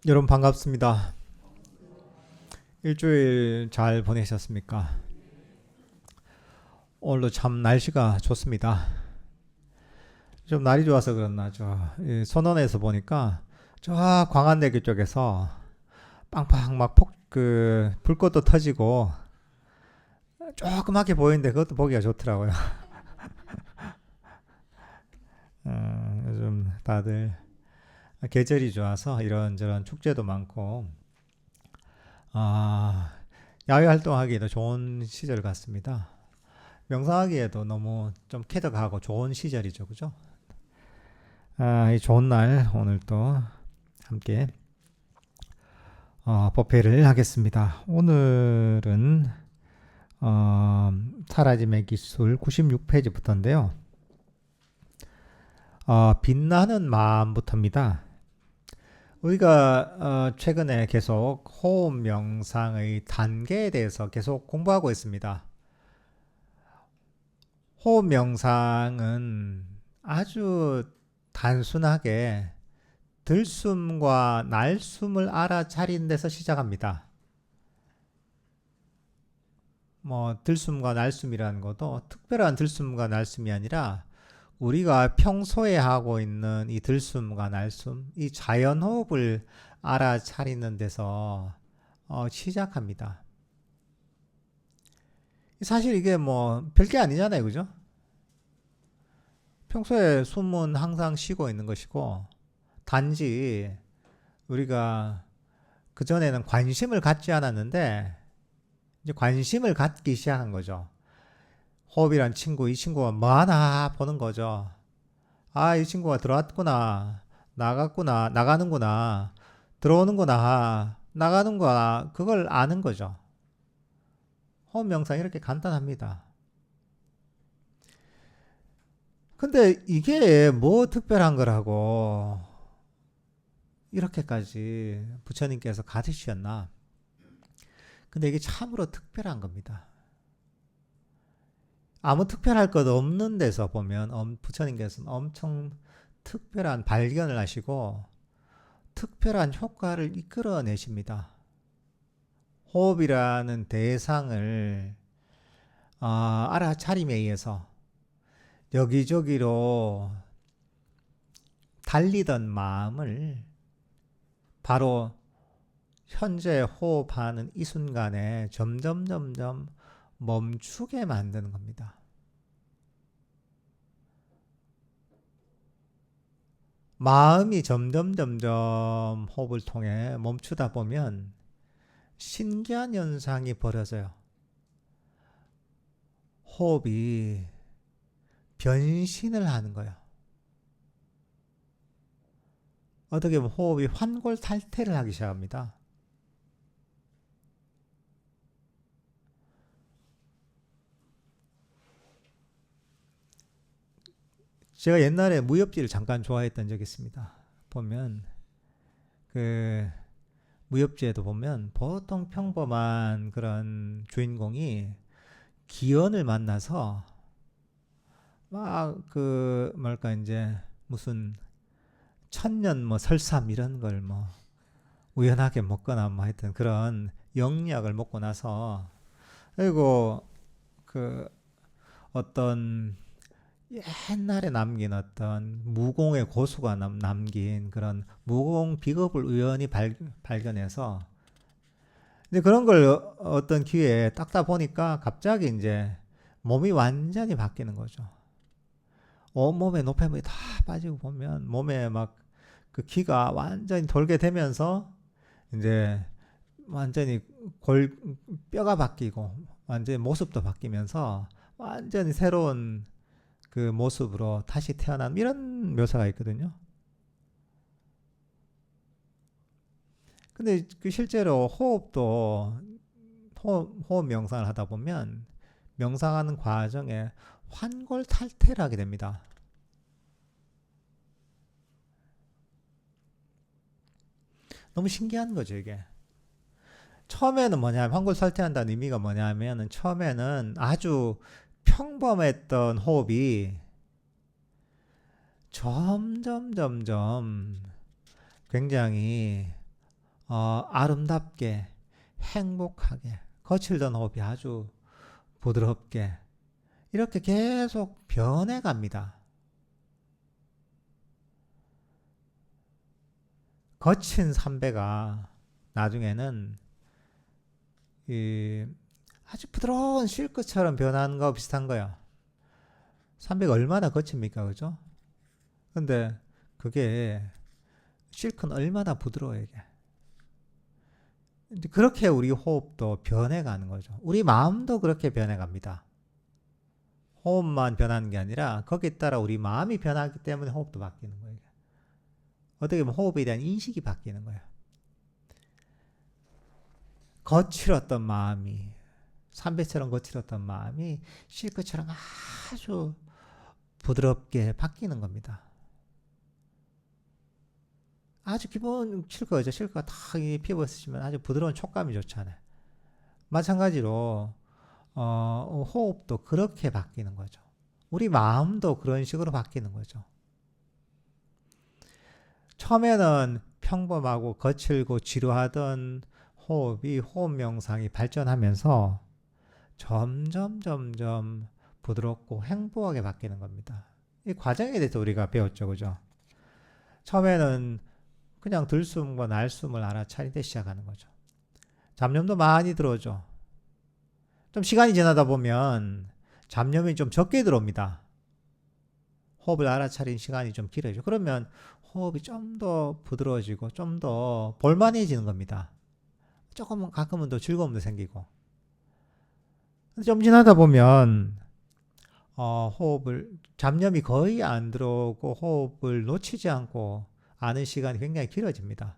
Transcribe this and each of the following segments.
여러분 반갑습니다. 일주일 잘 보내셨습니까? 오늘도 참 날씨가 좋습니다. 좀 날이 좋아서 그렇나 선원에서 보니까 저 광안대교 쪽에서 빵빵 막 불꽃도 터지고 조그맣게 보이는데 그것도 보기가 좋더라고요. 요즘 다들 계절이 좋아서 이런저런 축제도 많고 아, 야외 활동하기에도 좋은 시절 같습니다. 명상하기에도 너무 좀 쾌적하고 좋은 시절이죠, 그죠? 이 좋은 날 오늘 또 함께 법회를 하겠습니다. 오늘은 사라짐의 기술 96페이지부터인데요. 빛나는 마음부터입니다. 우리가 최근에 계속 호흡 명상의 단계에 대해서 계속 공부하고 있습니다. 호흡 명상은 아주 단순하게 들숨과 날숨을 알아차리는 데서 시작합니다. 들숨과 날숨이라는 것도 특별한 들숨과 날숨이 아니라 우리가 평소에 하고 있는 이 들숨과 날숨, 이 자연호흡을 알아차리는 데서 시작합니다. 사실 이게 별게 아니잖아요, 그죠? 평소에 숨은 항상 쉬고 있는 것이고, 단지 우리가 그전에는 관심을 갖지 않았는데, 이제 관심을 갖기 시작한 거죠. 호흡이란 친구, 이 친구가 뭐 하나 보는 거죠. 이 친구가 들어왔구나, 나갔구나, 나가는구나, 들어오는구나, 나가는구나, 그걸 아는 거죠. 호흡 명상 이렇게 간단합니다. 근데 이게 뭐 특별한 거라고 이렇게까지 부처님께서 가르치셨나? 근데 이게 참으로 특별한 겁니다. 아무 특별할 것 없는 데서 보면 부처님께서는 엄청 특별한 발견을 하시고 특별한 효과를 이끌어내십니다. 호흡이라는 대상을 알아차림에 의해서 여기저기로 달리던 마음을 바로 현재 호흡하는 이 순간에 점점 멈추게 만드는 겁니다. 마음이 점점 호흡을 통해 멈추다 보면 신기한 현상이 벌어져요. 호흡이 변신을 하는 거예요. 어떻게 보면 호흡이 환골탈태를 하기 시작합니다. 제가 옛날에 무협지를 잠깐 좋아했던 적이 있습니다. 보면 그 무협지에도 보면 보통 평범한 그런 주인공이 기연을 만나서 막 뭘까 이제 무슨 천년 설삼 이런 걸 우연하게 먹거나 하여튼 그런 영약을 먹고 나서 그리고 그 어떤 옛날에 남긴 어떤 무공의 고수가 남긴 그런 무공 비겁을 우연히 발견해서 근데 그런 걸 어떤 기회에 닦다 보니까 갑자기 이제 몸이 완전히 바뀌는 거죠. 온몸에 노폐물이 다 빠지고 보면 몸에 막 그 기가 완전히 돌게 되면서 이제 완전히 뼈가 바뀌고 완전히 모습도 바뀌면서 완전히 새로운 그 모습으로 다시 태어난 이런 묘사가 있거든요. 근데 실제로 호흡 명상을 하다 보면 명상하는 과정에 환골탈태를 하게 됩니다. 너무 신기한 거죠, 이게. 처음에는 환골탈태한다는 의미가 뭐냐면은 처음에는 아주 평범했던 호흡이 점점 굉장히 아름답게 행복하게 거칠던 호흡이 아주 부드럽게 이렇게 계속 변해갑니다. 거친 삼배가 나중에는 아주 부드러운 실크처럼 변하는 거 비슷한 거야. 삼배가 얼마나 거칩니까, 그죠? 근데 그게 실크는 얼마나 부드러워요, 이게. 그렇게 우리 호흡도 변해가는 거죠. 우리 마음도 그렇게 변해갑니다. 호흡만 변하는 게 아니라 거기에 따라 우리 마음이 변하기 때문에 호흡도 바뀌는 거예요. 어떻게 보면 호흡에 대한 인식이 바뀌는 거예요. 거칠었던 마음이 삼배처럼 거칠었던 마음이 실크처럼 아주 부드럽게 바뀌는 겁니다. 아주 기본 실크죠. 실크가 탁 피부에 쓰시면 아주 부드러운 촉감이 좋잖아요. 마찬가지로 호흡도 그렇게 바뀌는 거죠. 우리 마음도 그런 식으로 바뀌는 거죠. 처음에는 평범하고 거칠고 지루하던 호흡이 호흡 명상이 발전하면서 점점 부드럽고 행복하게 바뀌는 겁니다. 이 과정에 대해서 우리가 배웠죠, 그죠? 처음에는 그냥 들숨과 날숨을 알아차리되 시작하는 거죠. 잡념도 많이 들어오죠. 좀 시간이 지나다 보면 잡념이 좀 적게 들어옵니다. 호흡을 알아차린 시간이 좀 길어지죠. 그러면 호흡이 좀 더 부드러워지고 좀 더 볼만해지는 겁니다. 조금은 가끔은 더 즐거움도 생기고. 좀 지나다 보면 호흡을 잡념이 거의 안 들어오고 호흡을 놓치지 않고 아는 시간이 굉장히 길어집니다.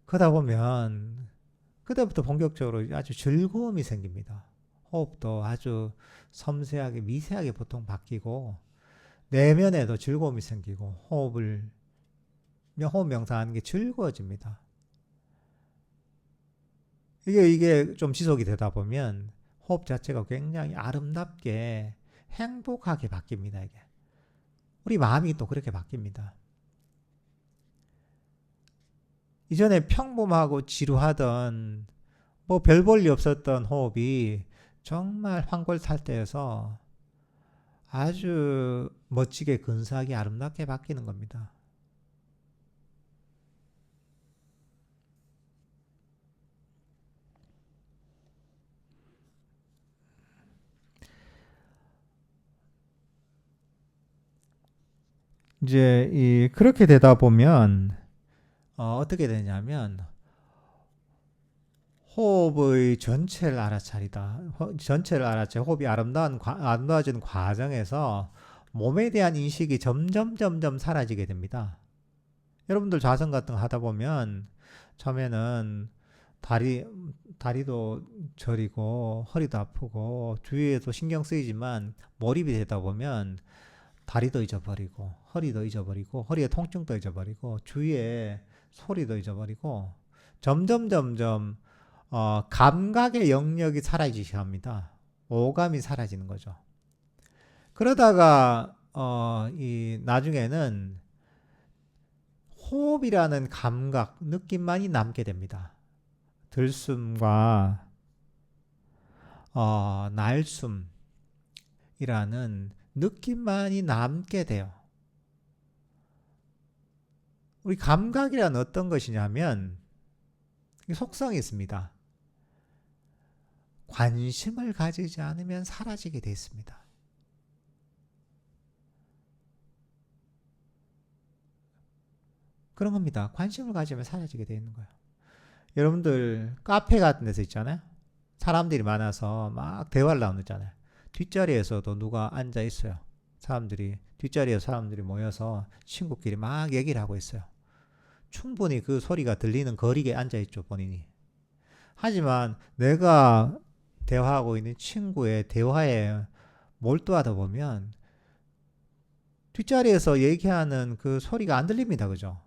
그러다 보면 그때부터 본격적으로 아주 즐거움이 생깁니다. 호흡도 아주 섬세하게 미세하게 보통 바뀌고 내면에도 즐거움이 생기고 호흡 명상하는 게 즐거워집니다. 이게 좀 지속이 되다 보면 호흡 자체가 굉장히 아름답게 행복하게 바뀝니다. 이게 우리 마음이 또 그렇게 바뀝니다. 이전에 평범하고 지루하던 뭐 별 볼 일 없었던 호흡이 정말 환골탈태해서 아주 멋지게 근사하게 아름답게 바뀌는 겁니다. 이제 그렇게 되다 보면 어떻게 되냐면 호흡의 전체를 알아차리다. 전체를 알아차리 호흡이 아름다워지는 과정에서 몸에 대한 인식이 점점 사라지게 됩니다. 여러분들 자전 같은 거 하다 보면 처음에는 다리도 저리고 허리도 아프고 주위에도 신경 쓰이지만 몰입이 되다 보면 다리도 잊어버리고 허리도 잊어버리고 허리의 통증도 잊어버리고 주위에 소리도 잊어버리고 점점 감각의 영역이 사라지기 시작합니다. 오감이 사라지는 거죠. 그러다가 나중에는 호흡이라는 감각, 느낌만이 남게 됩니다. 들숨과 날숨이라는 느낌만이 남게 돼요. 우리 감각이란 어떤 것이냐면 속성이 있습니다. 관심을 가지지 않으면 사라지게 되어 있습니다. 그런 겁니다. 관심을 가지면 사라지게 되어 있는 거예요. 여러분들 카페 같은 데서 있잖아요. 사람들이 많아서 막 대화를 나누잖아요. 뒷자리에서도 누가 앉아 있어요. 뒷자리에 사람들이 모여서 친구끼리 막 얘기를 하고 있어요. 충분히 그 소리가 들리는 거리에 앉아 있죠, 본인이. 하지만 내가 대화하고 있는 친구의 대화에 몰두하다 보면 뒷자리에서 얘기하는 그 소리가 안 들립니다. 그죠?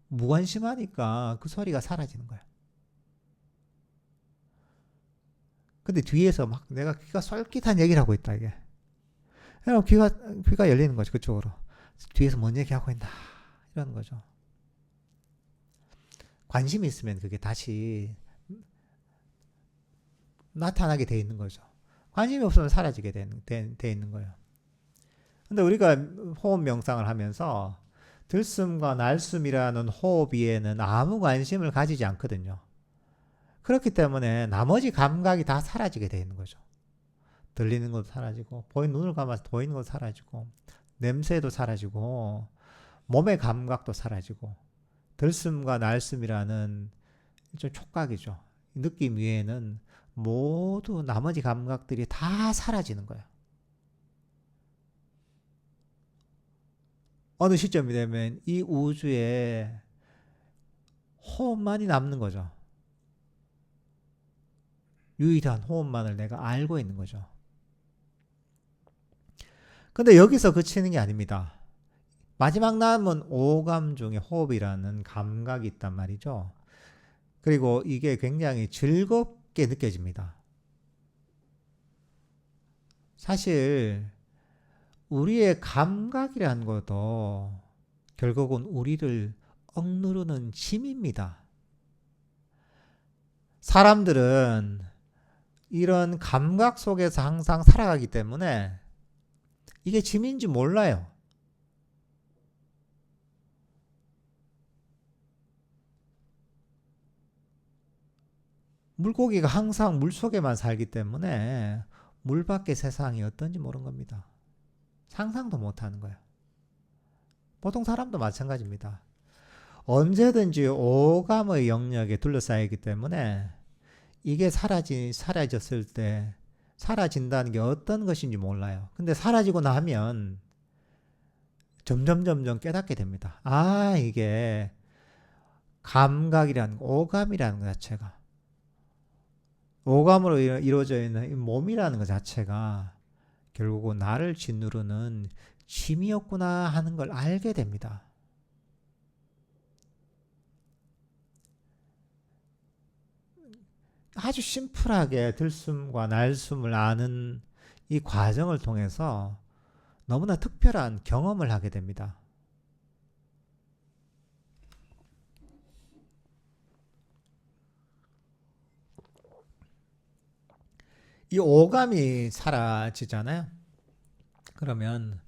무관심하니까 그 소리가 사라지는 거야. 근데 뒤에서 막 내가 귀가 쏠깃한 얘기를 하고 있다, 이게. 귀가 열리는 거죠, 그쪽으로. 뒤에서 뭔 얘기하고 있나, 이러는 거죠. 관심이 있으면 그게 다시 나타나게 돼 있는 거죠. 관심이 없으면 사라지게 돼 있는 거예요. 근데 우리가 호흡 명상을 하면서 들숨과 날숨이라는 호흡에는 아무 관심을 가지지 않거든요. 그렇기 때문에 나머지 감각이 다 사라지게 돼 있는 거죠. 들리는 것도 사라지고, 눈을 감아서 보이는 것도 사라지고, 냄새도 사라지고, 몸의 감각도 사라지고, 들숨과 날숨이라는 좀 촉각이죠. 느낌 위에는 모두 나머지 감각들이 다 사라지는 거예요. 어느 시점이 되면 이 우주에 호흡만이 남는 거죠. 유일한 호흡만을 내가 알고 있는 거죠. 근데 여기서 그치는 게 아닙니다. 마지막 남은 오감 중에 호흡이라는 감각이 있단 말이죠. 그리고 이게 굉장히 즐겁게 느껴집니다. 사실 우리의 감각이라는 것도 결국은 우리를 억누르는 짐입니다. 사람들은 이런 감각 속에서 항상 살아가기 때문에 이게 짐인지 몰라요. 물고기가 항상 물속에만 살기 때문에 물 밖의 세상이 어떤지 모르는 겁니다. 상상도 못하는 거예요. 보통 사람도 마찬가지입니다. 언제든지 오감의 영역에 둘러싸이기 때문에 이게 사라졌을 때 사라진다는 게 어떤 것인지 몰라요. 근데 사라지고 나면 점점 깨닫게 됩니다. 아, 이게 감각이라는 거, 오감이라는 것 자체가, 오감으로 이루어져 있는 이 몸이라는 것 자체가 결국은 나를 짓누르는 짐이었구나 하는 걸 알게 됩니다. 아주 심플하게 들숨과 날숨을 아는 이 과정을 통해서 너무나 특별한 경험을 하게 됩니다. 이 오감이 사라지잖아요. 그러면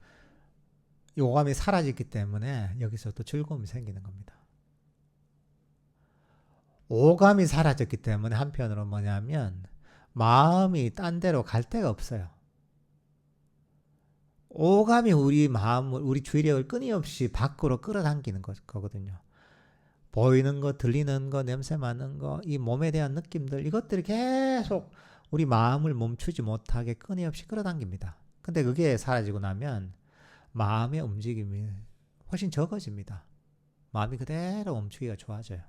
이 오감이 사라지기 때문에 여기서 또 즐거움이 생기는 겁니다. 오감이 사라졌기 때문에 한편으로 뭐냐면 마음이 딴 데로 갈 데가 없어요. 오감이 우리 마음을, 우리 주의력을 끊임없이 밖으로 끌어당기는 거거든요. 보이는 거, 들리는 거, 냄새 맡는 거, 이 몸에 대한 느낌들, 이것들이 계속 우리 마음을 멈추지 못하게 끊임없이 끌어당깁니다. 근데 그게 사라지고 나면 마음의 움직임이 훨씬 적어집니다. 마음이 그대로 멈추기가 좋아져요.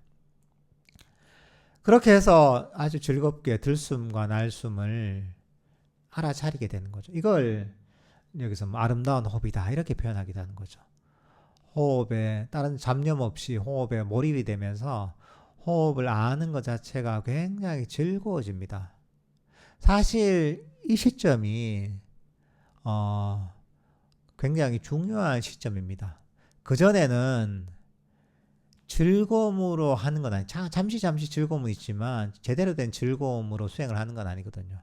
그렇게 해서 아주 즐겁게 들숨과 날숨을 알아차리게 되는 거죠. 이걸 여기서 아름다운 호흡이다 이렇게 표현하기도 하는 거죠. 호흡에 다른 잡념 없이 호흡에 몰입이 되면서 호흡을 아는 것 자체가 굉장히 즐거워집니다. 사실 이 시점이 굉장히 중요한 시점입니다. 그전에는 즐거움으로 하는 건 아니, 잠시 즐거움은 있지만 제대로 된 즐거움으로 수행을 하는 건 아니거든요.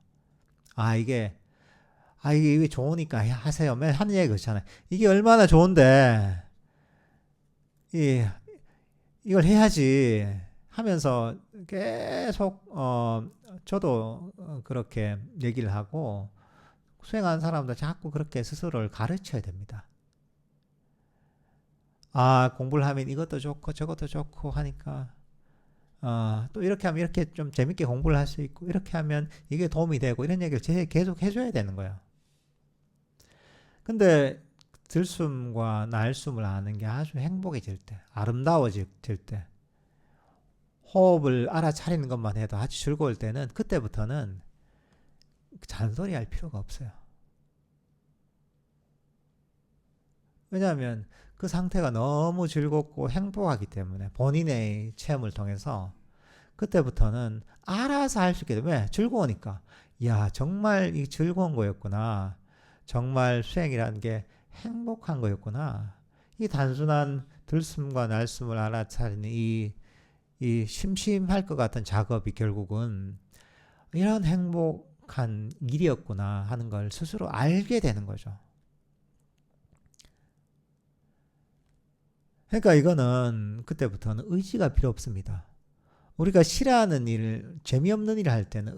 이게 좋으니까 하세요. 맨 하는 얘기 그렇잖아요. 이게 얼마나 좋은데 이걸 해야지 하면서 계속 저도 그렇게 얘기를 하고 수행하는 사람도 자꾸 그렇게 스스로를 가르쳐야 됩니다. 공부를 하면 이것도 좋고 저것도 좋고 하니까 또 이렇게 하면 이렇게 좀 재밌게 공부를 할 수 있고 이렇게 하면 이게 도움이 되고 이런 얘기를 계속 해줘야 되는 거예요. 근데 들숨과 날숨을 아는 게 아주 행복해질 때, 아름다워질 때, 호흡을 알아차리는 것만 해도 아주 즐거울 때는 그때부터는 잔소리 할 필요가 없어요. 왜냐하면 그 상태가 너무 즐겁고 행복하기 때문에 본인의 체험을 통해서 그때부터는 알아서 할 수 있게 되면 왜? 즐거우니까. 야, 정말 이 즐거운 거였구나. 정말 수행이라는 게 행복한 거였구나. 이 단순한 들숨과 날숨을 알아차리는 이 이 심심할 것 같은 작업이 결국은 이런 행복한 일이었구나 하는 걸 스스로 알게 되는 거죠. 그러니까 이거는 그때부터는 의지가 필요 없습니다. 우리가 싫어하는 일, 재미없는 일을 할 때는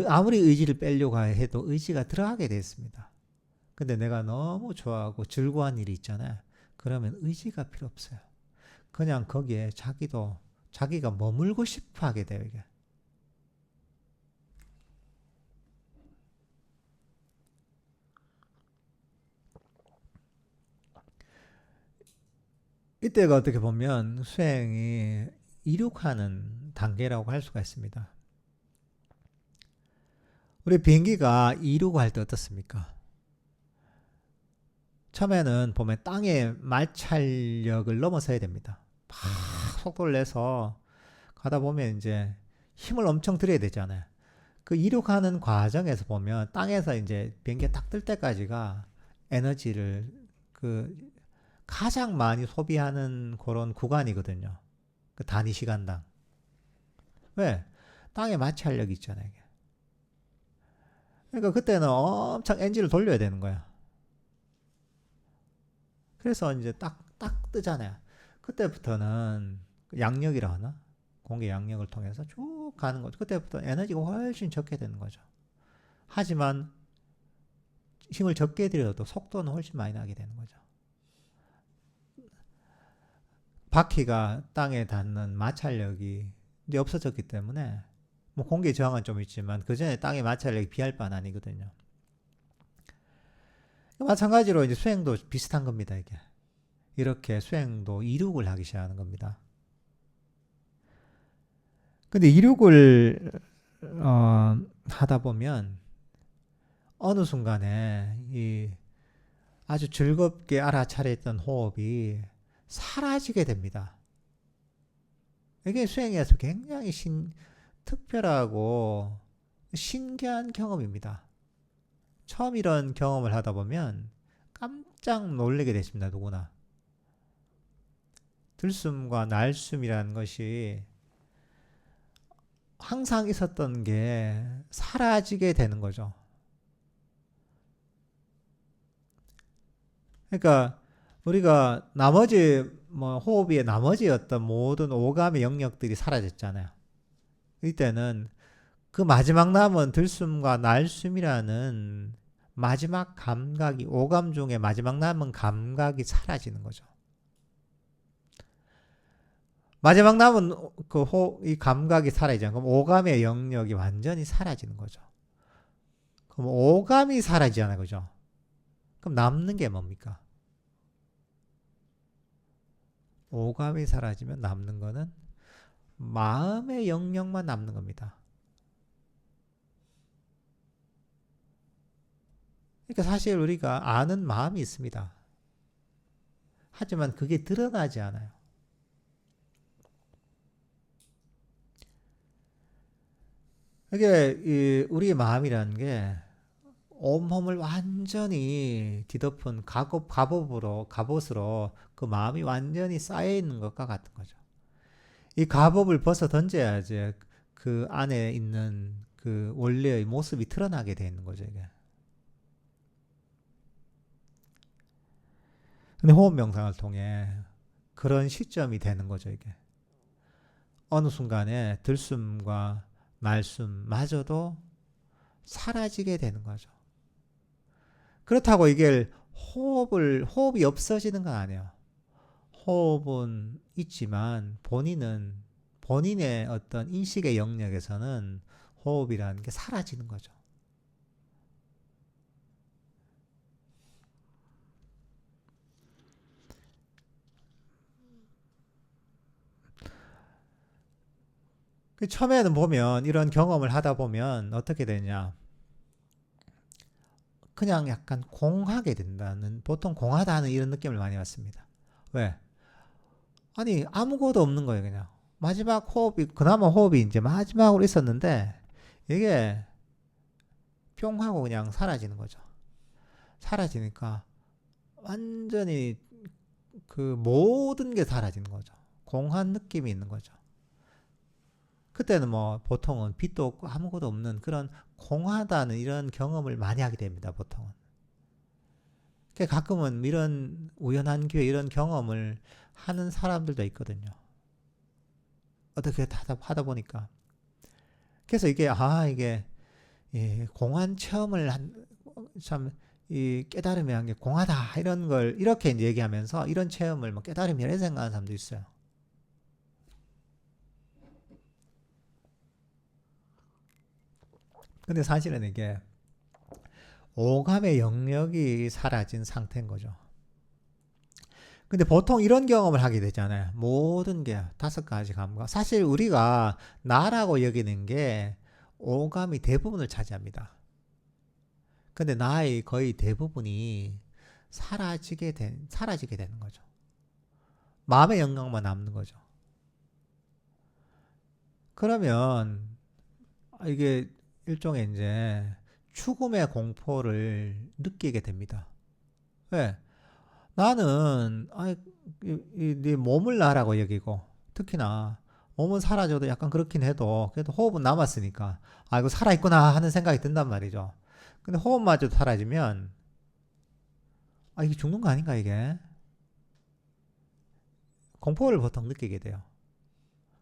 아무리 의지를 빼려고 해도 의지가 들어가게 돼 있습니다. 근데 내가 너무 좋아하고 즐거운 일이 있잖아요. 그러면 의지가 필요 없어요. 그냥 거기에 자기가 머물고 싶어 하게 돼요, 이게. 이때가 어떻게 보면 수행이 이륙하는 단계라고 할 수가 있습니다. 우리 비행기가 이륙할 때 어떻습니까? 처음에는 보면 땅의 마찰력을 넘어서야 됩니다. 막 속도를 내서 가다 보면 이제 힘을 엄청 들여야 되잖아요. 그 이륙하는 과정에서 보면 땅에서 이제 비행기가 딱 뜰 때까지가 에너지를 그 가장 많이 소비하는 그런 구간이거든요. 그 단위 시간당. 왜? 땅에 마찰력이 있잖아요. 이게. 그러니까 그때는 엄청 엔진을 돌려야 되는 거야. 그래서 이제 딱 뜨잖아요. 그때부터는 양력이라 하나? 공기 양력을 통해서 쭉 가는 거죠. 그때부터 에너지가 훨씬 적게 되는 거죠. 하지만 힘을 적게 들여도 속도는 훨씬 많이 나게 되는 거죠. 바퀴가 땅에 닿는 마찰력이 이제 없어졌기 때문에 뭐 공기 저항은 좀 있지만 그 전에 땅의 마찰력이 비할 바는 아니거든요. 마찬가지로 이제 수행도 비슷한 겁니다, 이게. 이렇게 수행도 이륙을 하기 시작하는 겁니다. 근데 이륙을 하다 보면 어느 순간에 이 아주 즐겁게 알아차렸던 호흡이 사라지게 됩니다. 이게 수행에서 굉장히 특별하고 신기한 경험입니다. 처음 이런 경험을 하다 보면 깜짝 놀라게 되십니다. 누구나. 들숨과 날숨이라는 것이 항상 있었던 게 사라지게 되는 거죠. 그러니까 우리가 나머지 호흡의 나머지 어떤 모든 오감의 영역들이 사라졌잖아요. 이때는 그 마지막 남은 들숨과 날숨이라는 마지막 감각이 오감 중에 마지막 남은 감각이 사라지는 거죠. 마지막 남은 이 감각이 사라지잖아요. 그럼 오감의 영역이 완전히 사라지는 거죠. 그럼 오감이 사라지잖아요. 그죠? 그럼 남는 게 뭡니까? 오감이 사라지면 남는 거는 마음의 영역만 남는 겁니다. 그러니까 사실 우리가 아는 마음이 있습니다. 하지만 그게 드러나지 않아요. 이게 우리의 마음이라는 게 온몸을 완전히 뒤덮은 갑옷으로 그 마음이 완전히 쌓여 있는 것과 같은 거죠. 이 갑옷을 벗어 던져야지 그 안에 있는 그 원래의 모습이 드러나게 되는 거죠, 이게. 근데 호흡 명상을 통해 그런 시점이 되는 거죠, 이게. 어느 순간에 들숨과 날숨마저도 사라지게 되는 거죠. 그렇다고 이게 호흡이 없어지는 건 아니에요. 호흡은 있지만 본인의 어떤 인식의 영역에서는 호흡이라는 게 사라지는 거죠. 처음에는 보면 이런 경험을 하다 보면 어떻게 되냐. 그냥 약간 공하게 된다는, 보통 공하다는 이런 느낌을 많이 받습니다. 왜? 아니, 아무것도 없는 거예요, 그냥. 마지막 호흡이, 그나마 호흡이 이제 마지막으로 있었는데, 이게 뿅 하고 그냥 사라지는 거죠. 사라지니까 완전히 그 모든 게 사라지는 거죠. 공한 느낌이 있는 거죠. 그때는 뭐 보통은 빛도 없고 아무것도 없는 그런 공하다는 이런 경험을 많이 하게 됩니다. 보통은. 가끔은 이런 우연한 기회 이런 경험을 하는 사람들도 있거든요. 어떻게 하다 보니까. 그래서 이게 공한 체험을 깨달음이 한 게 공하다 이런 걸 이렇게 이제 얘기하면서 이런 체험을 뭐 깨달음이라 생각하는 사람도 있어요. 근데 사실은 이게 오감의 영역이 사라진 상태인 거죠. 근데 보통 이런 경험을 하게 되잖아요. 모든 게 5가지 감각. 사실 우리가 나라고 여기는 게 오감이 대부분을 차지합니다. 근데 나의 거의 대부분이 사라지게 되는 거죠. 마음의 영역만 남는 거죠. 그러면 이게 일종의 이제 죽음의 공포를 느끼게 됩니다. 왜? 나는 네 몸을 나라고 여기고 특히나 몸은 사라져도 약간 그렇긴 해도 그래도 호흡은 남았으니까 이거 살아있구나 하는 생각이 든단 말이죠. 근데 호흡마저도 사라지면 이게 죽는 거 아닌가 이게? 공포를 보통 느끼게 돼요.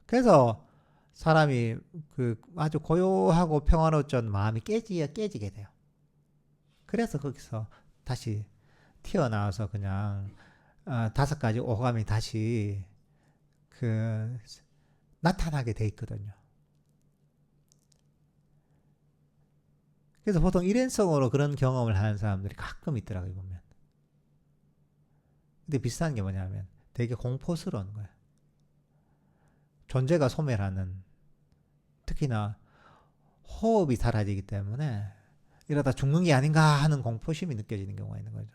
그래서 사람이 아주 고요하고 평화로웠던 마음이 깨지게 돼요. 그래서 거기서 다시 튀어나와서 그냥 5가지 오감이 다시 나타나게 돼 있거든요. 그래서 보통 일회성으로 그런 경험을 하는 사람들이 가끔 있더라고요, 보면. 근데 비슷한 게 뭐냐면 되게 공포스러운 거예요. 존재가 소멸하는, 특히나 호흡이 사라지기 때문에 이러다 죽는 게 아닌가 하는 공포심이 느껴지는 경우가 있는 거죠.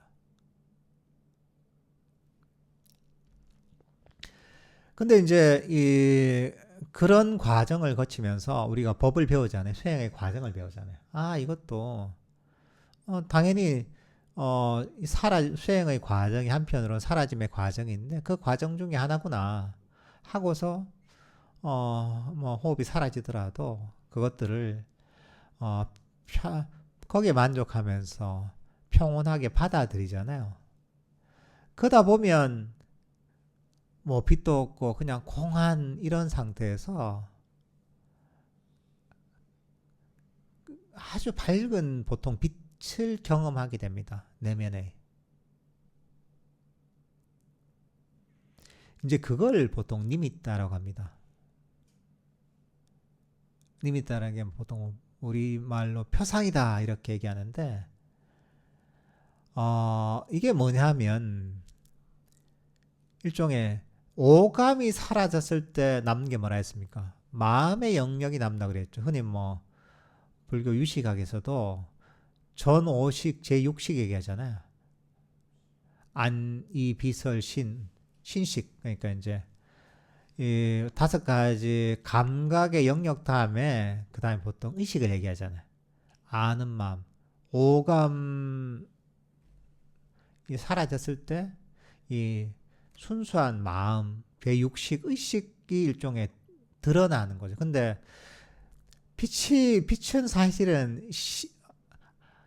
근데 이제 그런 과정을 거치면서 우리가 법을 배우잖아요. 수행의 과정을 배우잖아요. 이것도 당연히 수행의 과정이 한편으로는 사라짐의 과정인데 그 과정 중에 하나구나 하고서 뭐 호흡이 사라지더라도 그것들을 거기에 만족하면서 평온하게 받아들이잖아요. 그러다 보면 뭐 빛도 없고 그냥 공한 이런 상태에서 아주 밝은 보통 빛을 경험하게 됩니다. 내면에. 이제 그걸 보통 니미따라고 합니다. 니미따라는 게 보통 우리말로 표상이다 이렇게 얘기하는데 이게 뭐냐면 일종의 오감이 사라졌을 때 남는 게 뭐라 했습니까? 마음의 영역이 남다 그랬죠. 흔히 뭐 불교 유식학에서도 전오식 제6식 얘기하잖아요. 안, 이, 비설, 신식. 그러니까 이제 이 5가지 감각의 영역 다음에 그 다음에 보통 의식을 얘기하잖아요. 아는 마음, 오감이 사라졌을 때 이 순수한 마음, 제6식, 의식이 일종의 드러나는 거죠. 근데 빛은 사실은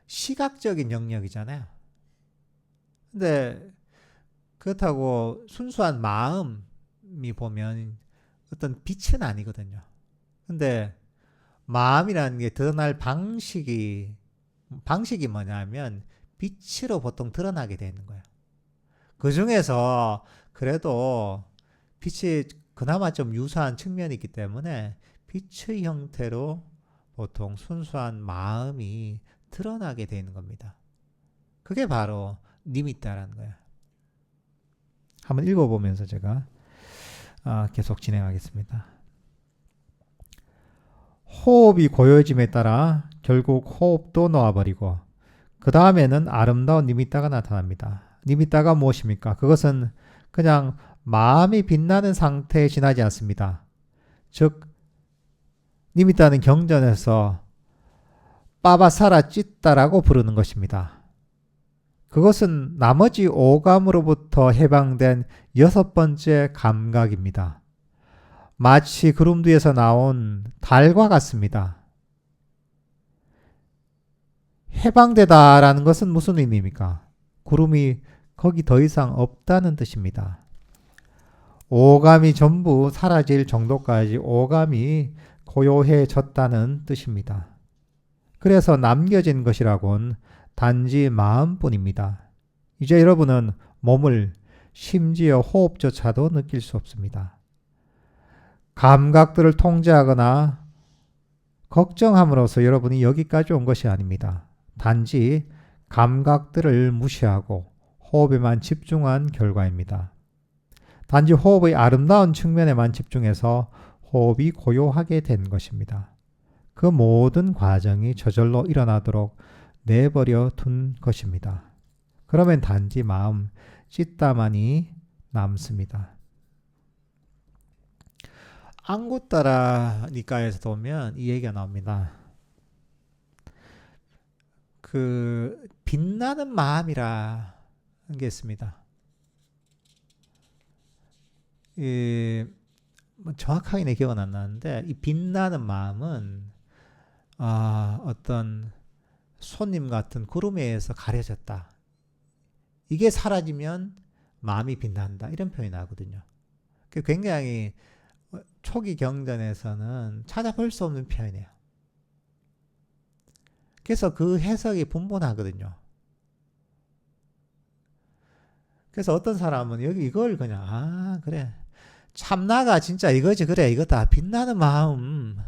시각적인 영역이잖아요. 근데 그렇다고 순수한 마음이 보면 어떤 빛은 아니거든요. 근데 마음이라는 게 드러날 방식이 뭐냐면 빛으로 보통 드러나게 되는 거예요. 그 중에서 그래도 빛이 그나마 좀 유사한 측면이 있기 때문에 빛의 형태로 보통 순수한 마음이 드러나게 되는 겁니다. 그게 바로 니미따라는 거예요. 한번 읽어보면서 제가 계속 진행하겠습니다. 호흡이 고요해짐에 따라 결국 호흡도 놓아버리고 그 다음에는 아름다운 니미따가 나타납니다. 니미따가 무엇입니까? 그것은 그냥 마음이 빛나는 상태에 지나지 않습니다. 즉 니미따는 경전에서 빠바사라 찌따라고 부르는 것입니다. 그것은 나머지 오감으로부터 해방된 여섯 번째 감각입니다. 마치 구름 뒤에서 나온 달과 같습니다. 해방되다라는 것은 무슨 의미입니까? 구름이 거기 더 이상 없다는 뜻입니다. 오감이 전부 사라질 정도까지 오감이 고요해졌다는 뜻입니다. 그래서 남겨진 것이라곤 단지 마음뿐입니다. 이제 여러분은 몸을, 심지어 호흡조차도 느낄 수 없습니다. 감각들을 통제하거나 걱정함으로써 여러분이 여기까지 온 것이 아닙니다. 단지 감각들을 무시하고 호흡에만 집중한 결과입니다. 단지 호흡의 아름다운 측면에만 집중해서 호흡이 고요하게 된 것입니다. 그 모든 과정이 저절로 일어나도록 내버려 둔 것입니다. 그러면 단지 마음, 찢다만이 남습니다. 안구따라 니까에서 보면 이 얘기가 나옵니다. 그 빛나는 마음이라 한 게 있습니다. 정확하게 기억은 안 나는데 이 빛나는 마음은 어떤 손님 같은 구름에 의해서 가려졌다. 이게 사라지면 마음이 빛난다. 이런 표현이 나거든요. 굉장히 초기 경전에서는 찾아볼 수 없는 표현이에요. 그래서 그 해석이 분분하거든요. 그래서 어떤 사람은 여기 이걸 그냥 그래 참나가 진짜 이거지 그래 이거다 빛나는 마음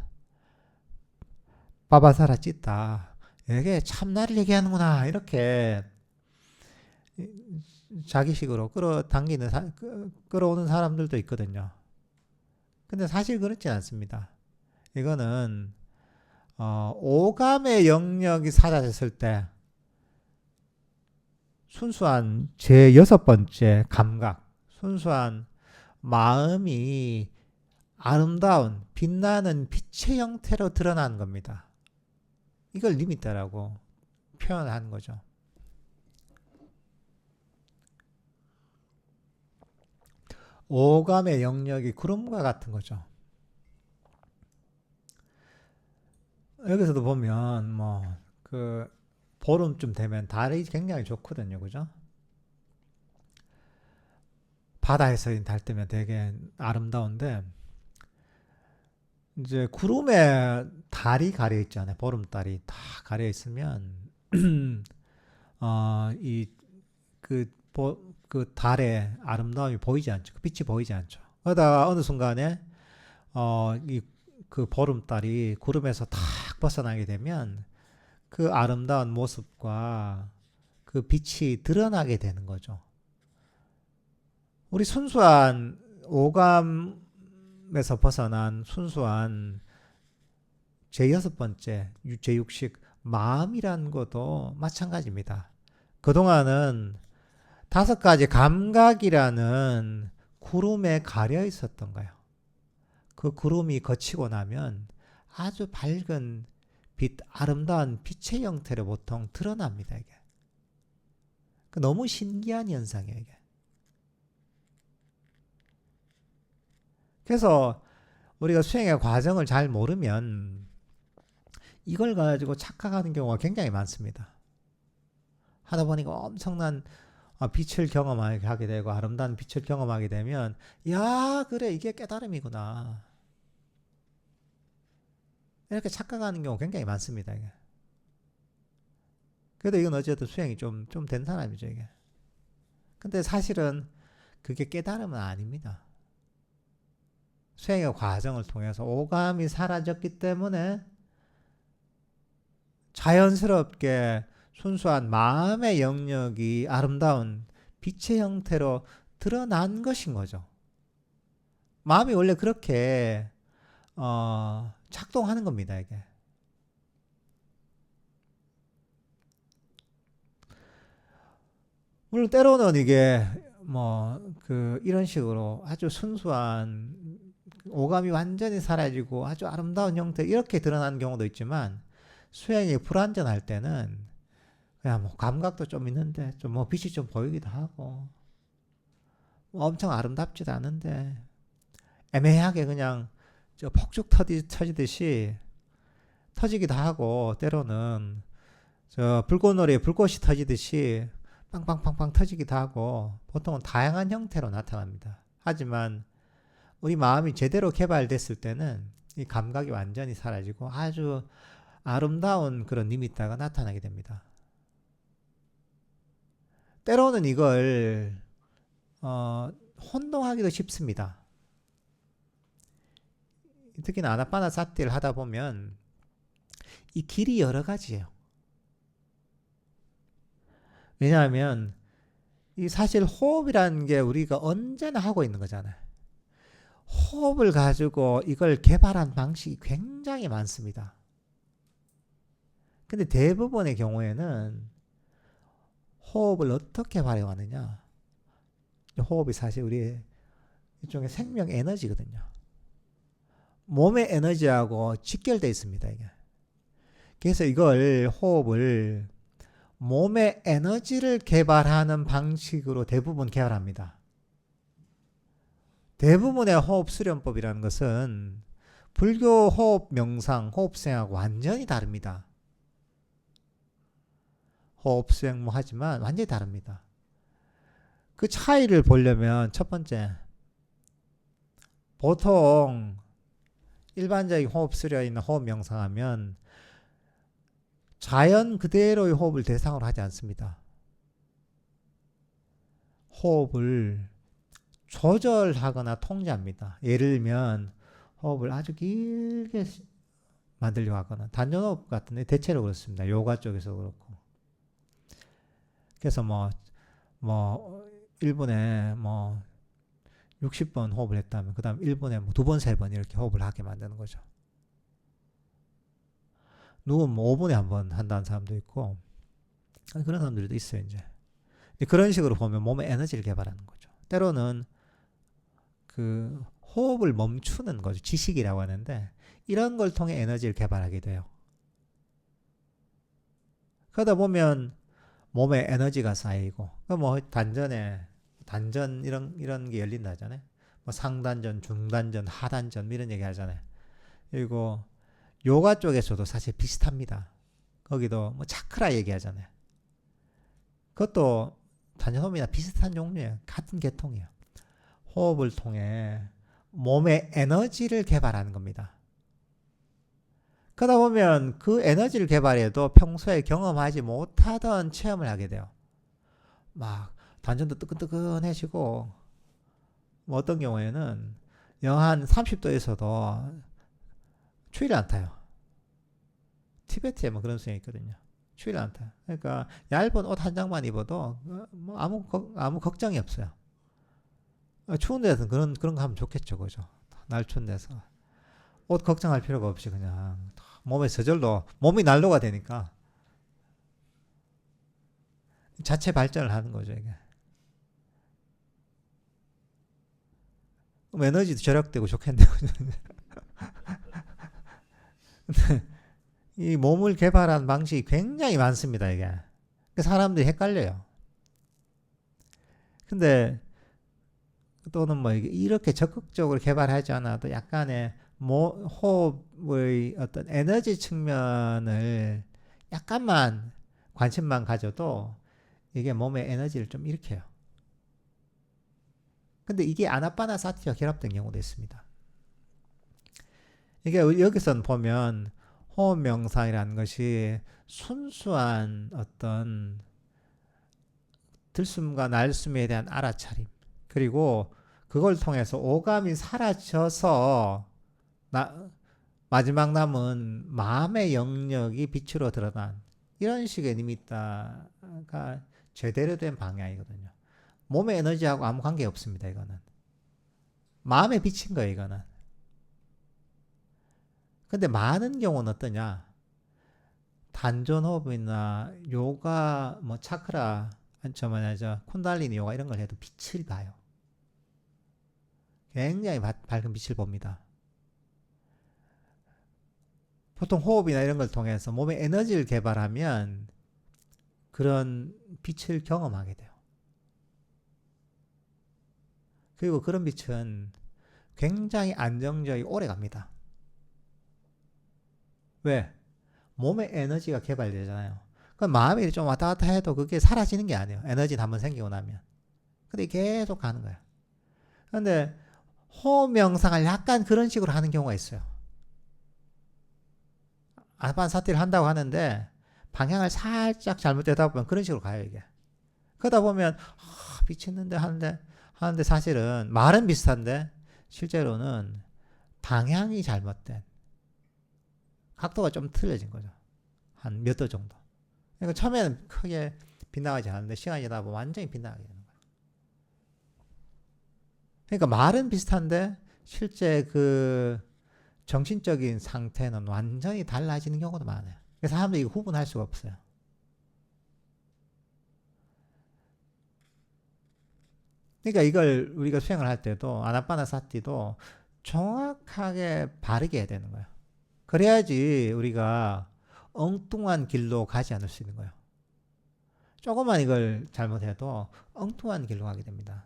바바사라 찢다 이게 참나를 얘기하는구나 이렇게 자기식으로 끌어오는 사람들도 있거든요. 근데 사실 그렇지 않습니다. 이거는 오감의 영역이 사라졌을 때 순수한 제 여섯 번째 감각, 순수한 마음이 아름다운 빛나는 빛의 형태로 드러난 겁니다. 이걸 리미터라고 표현한 거죠. 오감의 영역이 구름과 같은 거죠. 여기서도 보면 보름쯤 되면 달이 굉장히 좋거든요. 그죠? 바다에서 달 때면 되게 아름다운데 이제 구름에 달이 가려 있잖아요. 보름달이 다 가려 있으면 그 달의 아름다움이 보이지 않죠. 그 빛이 보이지 않죠. 그러다가 어느 순간에 그 보름달이 구름에서 탁 벗어나게 되면 그 아름다운 모습과 그 빛이 드러나게 되는 거죠. 우리 순수한 오감에서 벗어난 순수한 제6 번째 제6식 마음이란 것도 마찬가지입니다. 그동안은 5가지 감각이라는 구름에 가려 있었던 거예요. 그 구름이 거치고 나면 아주 밝은 빛, 아름다운 빛의 형태로 보통 드러납니다. 이게 너무 신기한 현상이에요. 이게. 그래서 우리가 수행의 과정을 잘 모르면 이걸 가지고 착각하는 경우가 굉장히 많습니다. 하다 보니까 엄청난 빛을 경험하게 되고 아름다운 빛을 경험하게 되면 야 그래 이게 깨달음이구나 이렇게 착각하는 경우가 굉장히 많습니다. 이게. 그래도 이건 어쨌든 수행이 좀 된 사람이죠. 이게. 근데 사실은 그게 깨달음은 아닙니다. 수행의 과정을 통해서 오감이 사라졌기 때문에 자연스럽게 순수한 마음의 영역이 아름다운 빛의 형태로 드러난 것인 거죠. 마음이 원래 그렇게 작동하는 겁니다. 이게. 물론 때로는 이게 이런 식으로 아주 순수한 오감이 완전히 사라지고 아주 아름다운 형태 이렇게 드러나는 경우도 있지만 수행이 불완전할 때는 그냥 뭐 감각도 좀 있는데 좀 뭐 빛이 좀 보이기도 하고 뭐 엄청 아름답지도 않은데 애매하게 그냥 저 폭죽 터지듯이 터지기도 하고 때로는 저 불꽃놀이에 불꽃이 터지듯이 빵빵빵빵 터지기도 하고 보통은 다양한 형태로 나타납니다. 하지만 우리 마음이 제대로 개발됐을 때는 이 감각이 완전히 사라지고 아주 아름다운 그런 니미타가 나타나게 됩니다. 때로는 이걸 혼동하기도 쉽습니다. 특히나 아나파나사티를 하다 보면 이 길이 여러 가지예요. 왜냐하면 이 사실 호흡이라는 게 우리가 언제나 하고 있는 거잖아요. 호흡을 가지고 이걸 개발한 방식이 굉장히 많습니다. 근데 대부분의 경우에는 호흡을 어떻게 활용하느냐? 호흡이 사실 우리의 일종의 생명 에너지거든요. 몸의 에너지하고 직결되어 있습니다, 이게. 그래서 이걸 호흡을 몸의 에너지를 개발하는 방식으로 대부분 개발합니다. 대부분의 호흡 수련법이라는 것은 불교 호흡 명상, 호흡 수행하고 완전히 다릅니다. 호흡 수행も하지만 완전히 다릅니다. 그 차이를 보려면 첫 번째, 보통 일반적인 호흡 수련이나 호흡 명상하면 자연 그대로의 호흡을 대상으로 하지 않습니다. 호흡을 조절하거나 통제합니다. 예를 들면 호흡을 아주 길게 만들려고 하거나 단전호흡 같은데 대체로 그렇습니다. 요가 쪽에서 그렇고. 그래서 뭐 1분에 뭐 60번 호흡을 했다면 그 다음 1분에 뭐 2번, 3번 이렇게 호흡을 하게 만드는 거죠. 누군 뭐 5분에 한 번 한다는 사람도 있고 그런 사람들도 있어요. 이제 그런 식으로 보면 몸의 에너지를 개발하는 거죠. 때로는 그 호흡을 멈추는 거죠. 지식이라고 하는데 이런 걸 통해 에너지를 개발하게 돼요. 그러다 보면 몸에 에너지가 쌓이고 뭐 단전 이런 게 열린다 하잖아요. 뭐 상단전, 중단전, 하단전 이런 얘기 하잖아요. 그리고 요가 쪽에서도 사실 비슷합니다. 거기도 뭐 차크라 얘기하잖아요. 그것도 단전호흡이나 비슷한 종류예요. 같은 계통이에요. 호흡을 통해 몸의 에너지를 개발하는 겁니다. 그러다 보면 그 에너지를 개발해도 평소에 경험하지 못하던 체험을 하게 돼요. 막 단전도 뜨끈뜨끈해지고 뭐 어떤 경우에는 영하 한 30도에서도 추위를 안 타요. 티베트에 뭐 그런 수행이 있거든요. 추위를 안 타요. 그러니까 얇은 옷 한 장만 입어도 뭐 아무 걱정이 없어요. 추운 데서는 그런 거 하면 좋겠죠, 그죠? 날 추운 데서 옷 걱정할 필요가 없이 그냥 몸에 저절로 몸이 난로가 되니까 자체 발전을 하는 거죠, 이게. 그럼 에너지도 절약되고 좋겠네요. 이 몸을 개발한 방식이 굉장히 많습니다, 이게. 사람들이 헷갈려요. 근데 또는 뭐 이렇게 적극적으로 개발하지 않아도 약간의 호흡의 어떤 에너지 측면을 약간만 관심만 가져도 이게 몸의 에너지를 좀 일으켜요. 근데 이게 아나파나사티와 결합된 경우도 있습니다. 이게 여기서 보면 호흡 명상이라는 것이 순수한 어떤 들숨과 날숨에 대한 알아차림, 그리고 그걸 통해서 오감이 사라져서 마지막 남은 마음의 영역이 빛으로 드러난 이런 식의 니미타가 제대로 된 방향이거든요. 몸의 에너지하고 아무 관계 없습니다. 이거는 마음의 빛인 거예요. 이거는. 근데 많은 경우는 어떠냐? 단전호흡이나 요가, 뭐 차크라, 쿤달리니 요가 이런 걸 해도 빛을 봐요. 굉장히 밝은 빛을 봅니다. 보통 호흡이나 이런 걸 통해서 몸의 에너지를 개발하면 그런 빛을 경험하게 돼요. 그리고 그런 빛은 굉장히 안정적이 오래 갑니다. 왜? 몸에 에너지가 개발되잖아요. 그럼 마음이 좀 왔다 갔다 해도 그게 사라지는 게 아니에요. 에너지는 한번 생기고 나면. 근데 계속 가는 거예요. 근데 호흡 명상을 약간 그런 식으로 하는 경우가 있어요. 아나파나사티를 한다고 하는데 방향을 살짝 잘못되다 보면 그런 식으로 가요, 이게. 그러다 보면 미쳤는데 하는데 사실은 말은 비슷한데 실제로는 방향이 잘못된, 각도가 좀 틀려진 거죠. 한 몇 도 정도. 그러니까 처음에는 크게 빗나가지 않는데 시간이 지나다 보면 완전히 빗나가게 되는 거예요. 그러니까 말은 비슷한데 실제 그 정신적인 상태는 완전히 달라지는 경우도 많아요. 그래서 사람들이 이거 구분할 수가 없어요. 그러니까 이걸 우리가 수행을 할 때도 아나파나사티도 정확하게 바르게 해야 되는 거예요. 그래야지 우리가 엉뚱한 길로 가지 않을 수 있는 거예요. 조금만 이걸 잘못해도 엉뚱한 길로 가게 됩니다.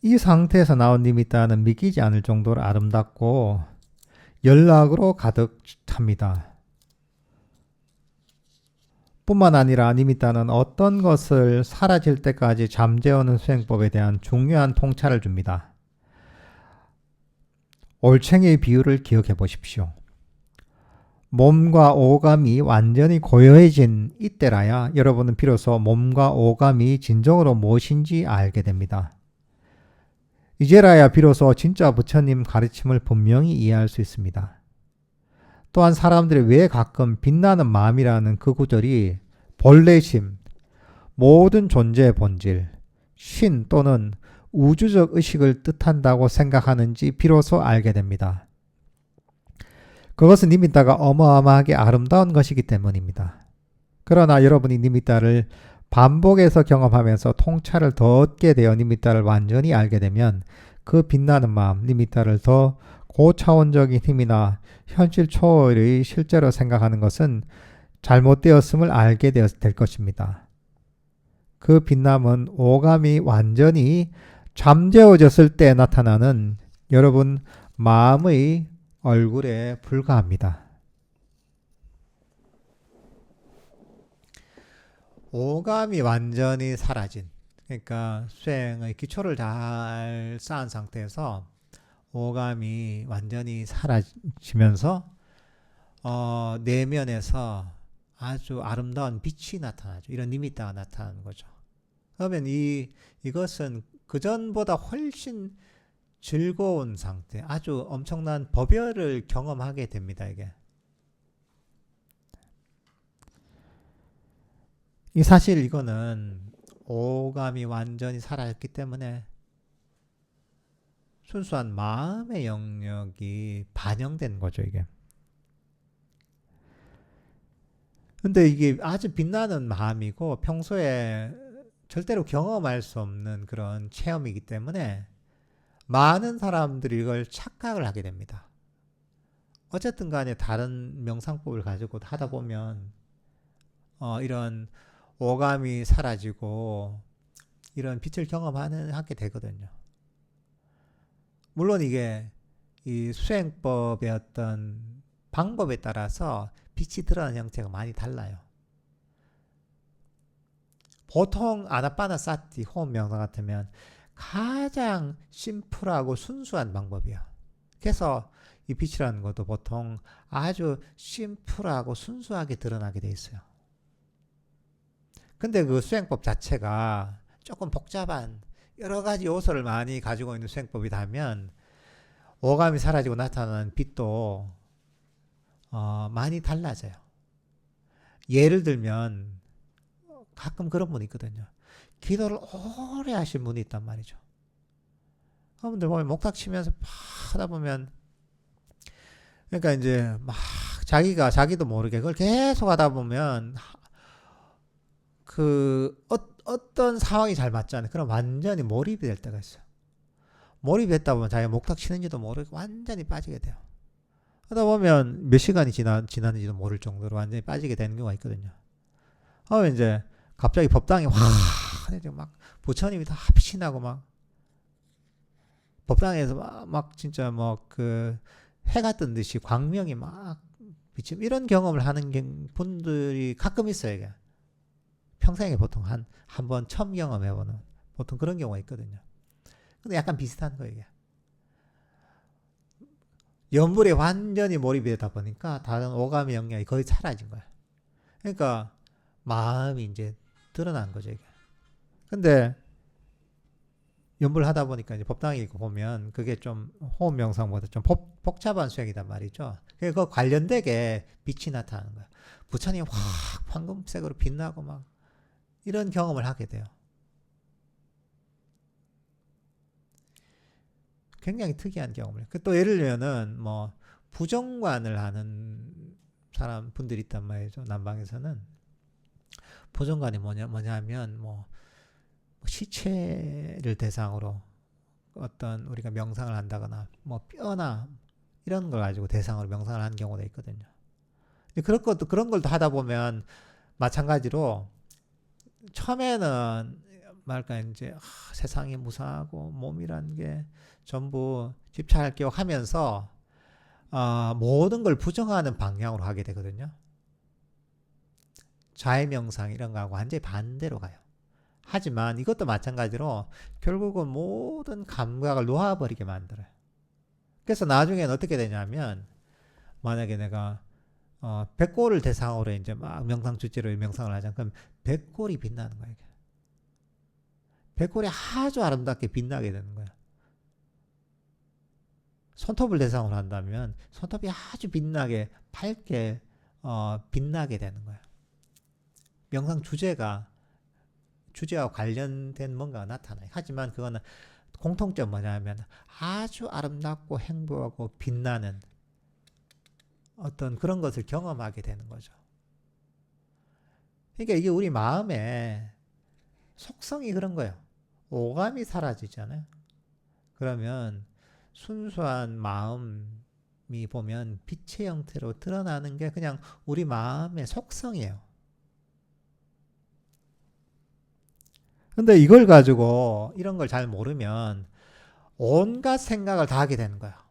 이 상태에서 나온 니미타는 믿기지 않을 정도로 아름답고 연락으로 가득 찹니다. 뿐만 아니라 니미타는 어떤 것을 사라질 때까지 잠재우는 수행법에 대한 중요한 통찰을 줍니다. 올챙이의 비유를 기억해 보십시오. 몸과 오감이 완전히 고요해진 이때라야 여러분은 비로소 몸과 오감이 진정으로 무엇인지 알게 됩니다. 이제라야 비로소 진짜 부처님 가르침을 분명히 이해할 수 있습니다. 또한 사람들이 왜 가끔 빛나는 마음이라는 그 구절이 본래심, 모든 존재의 본질, 신 또는 우주적 의식을 뜻한다고 생각하는지 비로소 알게 됩니다. 그것은 니미타가 어마어마하게 아름다운 것이기 때문입니다. 그러나 여러분이 니미타를 반복해서 경험하면서 통찰을 더 얻게 되어 니미타를 완전히 알게 되면 그 빛나는 마음, 니미타를 더 고차원적인 힘이나 현실 초월의 실제로 생각하는 것은 잘못되었음을 알게 될 것입니다. 그 빛남은 오감이 완전히 잠재워졌을 때 나타나는 여러분 마음의 얼굴에 불과합니다. 오감이 완전히 사라진, 그러니까 수행의 기초를 잘 쌓은 상태에서 오감이 완전히 사라지면서 내면에서 아주 아름다운 빛이 나타나죠. 이런 니미타가 나타나는 거죠. 그러면 이것은 그전보다 훨씬 즐거운 상태, 아주 엄청난 법열을 경험하게 됩니다. 이게. 사실 이거는 오감이 완전히 사라졌기 때문에 순수한 마음의 영역이 반영된 거죠, 이게. 근데 이게 아주 빛나는 마음이고 평소에 절대로 경험할 수 없는 그런 체험이기 때문에 많은 사람들이 이걸 착각을 하게 됩니다. 어쨌든 간에 다른 명상법을 가지고 하다 보면 이런 오감이 사라지고 이런 빛을 하게 되거든요. 물론 이게 이 수행법의 어떤 방법에 따라서 빛이 드러나는 형태가 많이 달라요. 보통 아나파나사티 호흡 명상 같으면 가장 심플하고 순수한 방법이에요. 그래서 이 빛이라는 것도 보통 아주 심플하고 순수하게 드러나게 돼 있어요. 근데 그 수행법 자체가 조금 복잡한 여러 가지 요소를 많이 가지고 있는 수행법이다 하면 오감이 사라지고 나타나는 빛도 많이 달라져요. 예를 들면 가끔 그런 분이 있거든요. 기도를 오래 하신 분이 있단 말이죠. 여러분들 보면 목탁 치면서 하다 보면 그러니까 이제 막 자기도 모르게 그걸 계속 하다 보면 어떤 상황이 잘 맞잖아요. 그럼 완전히 몰입이 될 때가 있어요. 몰입했다 보면 자기가 목탁 치는지도 모르고 완전히 빠지게 돼요. 하다 보면 몇 시간이 지났는지도 모를 정도로 완전히 빠지게 되는 경우가 있거든요. 하면 이제 갑자기 법당이 확 막 부처님이 다 빛이 나고 막 법당에서 막 진짜 뭐 그 해가 뜬 듯이 광명이 막 비치고 이런 경험을 하는 분들이 가끔 있어요. 이게 평생에 보통 한 번 처음 경험해보는 보통 그런 경우가 있거든요. 근데 약간 비슷한 거예요. 이게 연불에 완전히 몰입이 되다 보니까 다른 오감의 영역이 거의 사라진 거야. 그러니까 마음이 이제 드러난 거죠. 이게. 근데 연불 하다 보니까 이제 법당에 있고 보면 그게 좀 호흡 명상보다 좀 복잡한 수행이단 말이죠. 그 관련되게 빛이 나타나는 거야. 부처님 확 황금색으로 빛나고 막 이런 경험을 하게 돼요. 굉장히 특이한 경험을. 또 예를 들면은 뭐 부정관을 하는 사람 분들이 있단 말이죠. 남방에서는 부정관이 뭐냐면 뭐 시체를 대상으로 어떤 우리가 명상을 한다거나 뭐 뼈나 이런 걸 가지고 대상으로 명상을 하는 경우도 있거든요. 그런 걸 하다 보면 마찬가지로 처음에는 말까 이제 세상이 무상하고 몸이란 게 전부 집착할게요 하면서 모든 걸 부정하는 방향으로 하게 되거든요. 자해명상 이런 거하고 완전히 반대로 가요. 하지만 이것도 마찬가지로 결국은 모든 감각을 놓아버리게 만들어요. 그래서 나중에는 어떻게 되냐면 만약에 내가 백골을 대상으로 이제 막 명상 주제로 명상을 하자. 그럼 백골이 빛나는 거예요. 백골이 아주 아름답게 빛나게 되는 거야. 손톱을 대상으로 한다면 손톱이 아주 빛나게 밝게 빛나게 되는 거야. 명상 주제와 관련된 뭔가가 나타나요. 하지만 그거는 공통점 뭐냐면 아주 아름답고 행복하고 빛나는 어떤 그런 것을 경험하게 되는 거죠. 그러니까 이게 우리 마음의 속성이 그런 거예요. 오감이 사라지잖아요. 그러면 순수한 마음이 보면 빛의 형태로 드러나는 게 그냥 우리 마음의 속성이에요. 근데 이걸 가지고 이런 걸 잘 모르면 온갖 생각을 다 하게 되는 거야.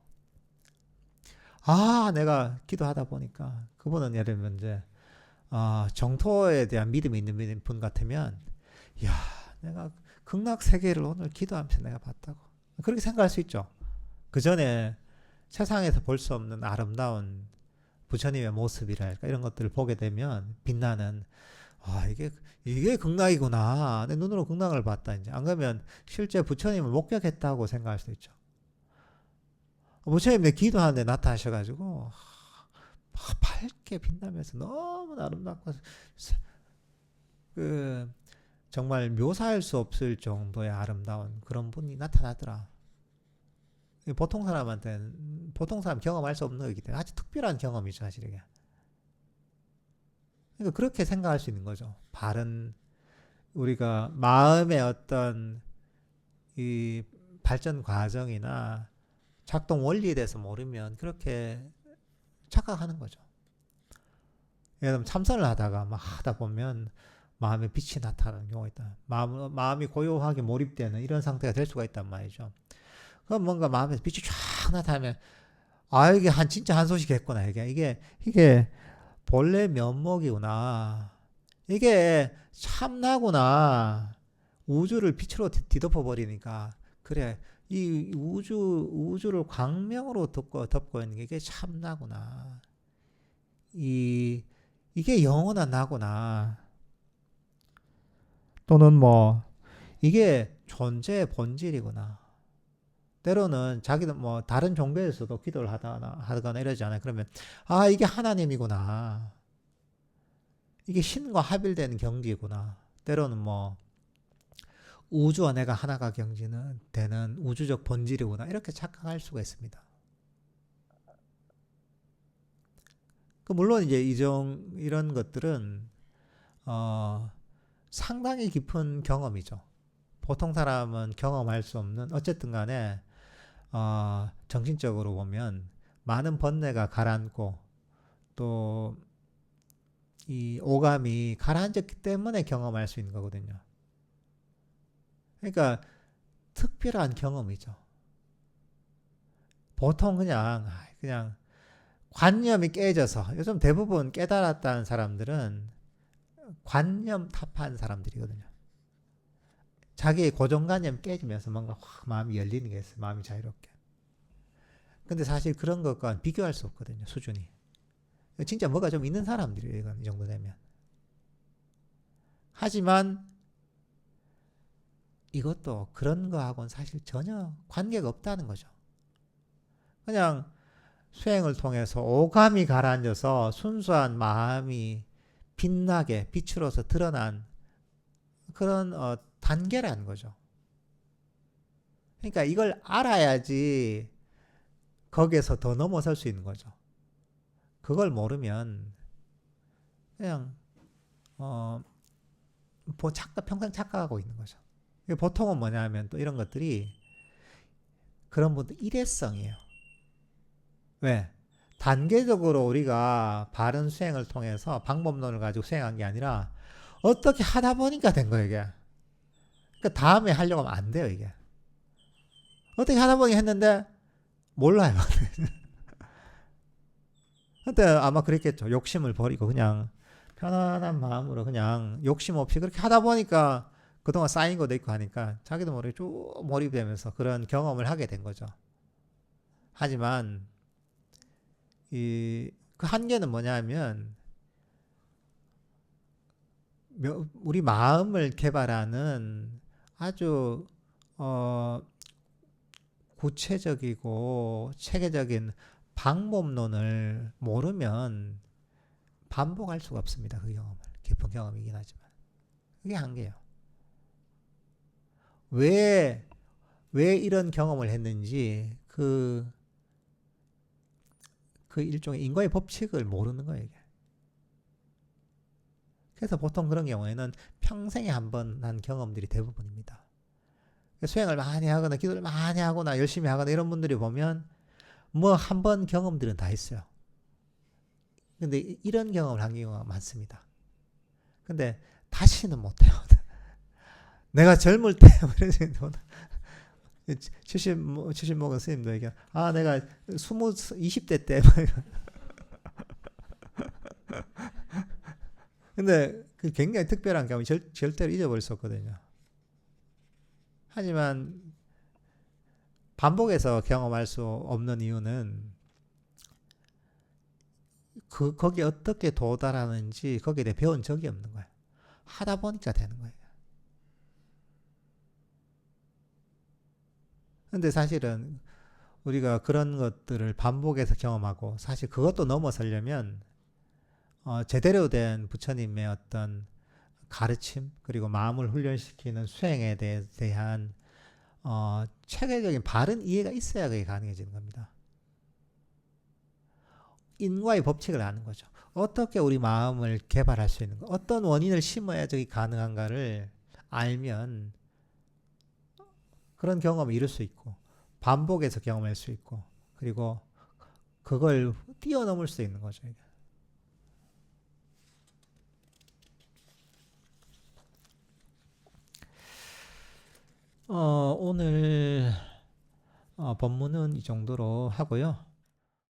내가 기도하다 보니까 그분은 예를 들면 이제 정토에 대한 믿음이 있는 분 같으면 야, 내가 극락 세계를 오늘 기도하면서 내가 봤다고. 그렇게 생각할 수 있죠. 그 전에 세상에서 볼 수 없는 아름다운 부처님의 모습이랄까 이런 것들을 보게 되면 빛나는 이게 극락이구나. 내 눈으로 극락을 봤다. 이제 안 그러면 실제 부처님을 목격했다고 생각할 수 있죠. 부처님 내 기도하는데 나타나셔가지고 밝게 빛나면서 너무 아름답고 그 정말 묘사할 수 없을 정도의 아름다운 그런 분이 나타나더라. 보통 사람 경험할 수 없는 거기 때문에 아주 특별한 경험이죠, 사실 이게. 그러니까 그렇게 생각할 수 있는 거죠. 바른 우리가 마음의 어떤 이 발전 과정이나 작동 원리에 대해서 모르면 그렇게 착각하는 거죠. 예를 들면 참선을 하다가 막 하다 보면 마음에 빛이 나타나는 경우가 있다. 마음이 고요하게 몰입되는 이런 상태가 될 수가 있단 말이죠. 그럼 뭔가 마음에서 빛이 쫙 나타나면 이게 진짜 한 소식했구나. 이게 본래 면목이구나. 이게 참나구나. 우주를 빛으로 뒤덮어 버리니까 그래. 이 우주를 광명으로 덮고 있는 게 이게 참나구나. 이게 영원한 나구나. 또는 뭐 이게 존재의 본질이구나. 때로는 자기도 뭐 다른 종교에서도 기도를 하거나 이러지 않아요. 그러면 이게 하나님이구나. 이게 신과 합일되는 경지구나. 때로는 뭐 우주와 내가 하나가 경지는 되는 우주적 본질이구나. 이렇게 착각할 수가 있습니다. 물론 이제 이런 것들은 상당히 깊은 경험이죠. 보통 사람은 경험할 수 없는, 어쨌든 간에 정신적으로 보면 많은 번뇌가 가라앉고 또 이 오감이 가라앉았기 때문에 경험할 수 있는 거거든요. 그러니까 특별한 경험이죠. 보통 그냥 관념이 깨져서, 요즘 대부분 깨달았다는 사람들은 관념 타파한 사람들이거든요. 자기의 고정관념 깨지면서 뭔가 확 마음이 열리는 게 있어요. 마음이 자유롭게. 근데 사실 그런 것과 비교할 수 없거든요. 수준이. 진짜 뭐가 좀 있는 사람들이에요. 이건 이 정도 되면. 하지만 이것도 그런 거하고는 사실 전혀 관계가 없다는 거죠. 그냥 수행을 통해서 오감이 가라앉아서 순수한 마음이 빛나게 빛으로서 드러난 그런 단계라는 거죠. 그러니까 이걸 알아야지 거기에서 더 넘어설 수 있는 거죠. 그걸 모르면 그냥 평생 착각하고 있는 거죠. 보통은 뭐냐면 또 이런 것들이 그런 분들 일회성이에요. 왜? 단계적으로 우리가 바른 수행을 통해서 방법론을 가지고 수행한 게 아니라 어떻게 하다 보니까 된 거예요, 이게. 그러니까 다음에 하려고 하면 안 돼요, 이게. 어떻게 하다 보니 했는데 몰라요. 그때 아마 그랬겠죠. 욕심을 버리고 그냥 편안한 마음으로 그냥 욕심 없이 그렇게 하다 보니까 그동안 쌓인 것도 있고 하니까 자기도 모르게 쭉 몰입되면서 그런 경험을 하게 된 거죠. 하지만 그 한계는 뭐냐면 우리 마음을 개발하는 아주 구체적이고 체계적인 방법론을 모르면 반복할 수가 없습니다. 그 경험을. 깊은 경험이긴 하지만. 그게 한계예요. 왜 이런 경험을 했는지 그 일종의 인과의 법칙을 모르는 거예요. 이게. 그래서 보통 그런 경우에는 평생에 한 번 한 경험들이 대부분입니다. 수행을 많이 하거나 기도를 많이 하거나 열심히 하거나 이런 분들이 보면 뭐 한 번 경험들은 다 있어요. 근데 이런 경험을 한 경우가 많습니다. 근데 다시는 못해요. 내가 젊을 때 70 먹은 스님도 얘기해. 내가 20대 때 근데 그 굉장히 특별한 경험이 절대로 잊어버릴 수 없거든요. 하지만 반복해서 경험할 수 없는 이유는 거기에 어떻게 도달하는지 거기에 대해 배운 적이 없는 거예요. 하다 보니까 되는 거예요. 근데 사실은 우리가 그런 것들을 반복해서 경험하고 사실 그것도 넘어서려면 제대로 된 부처님의 어떤 가르침 그리고 마음을 훈련시키는 수행에 대한 체계적인 바른 이해가 있어야 그게 가능해지는 겁니다. 인과의 법칙을 아는 거죠. 어떻게 우리 마음을 개발할 수 있는가, 어떤 원인을 심어야 저기 가능한가를 알면 그런 경험을 이룰 수 있고 반복해서 경험할 수 있고 그리고 그걸 뛰어넘을 수 있는 거죠. 오늘 본문은 이 정도로 하고요.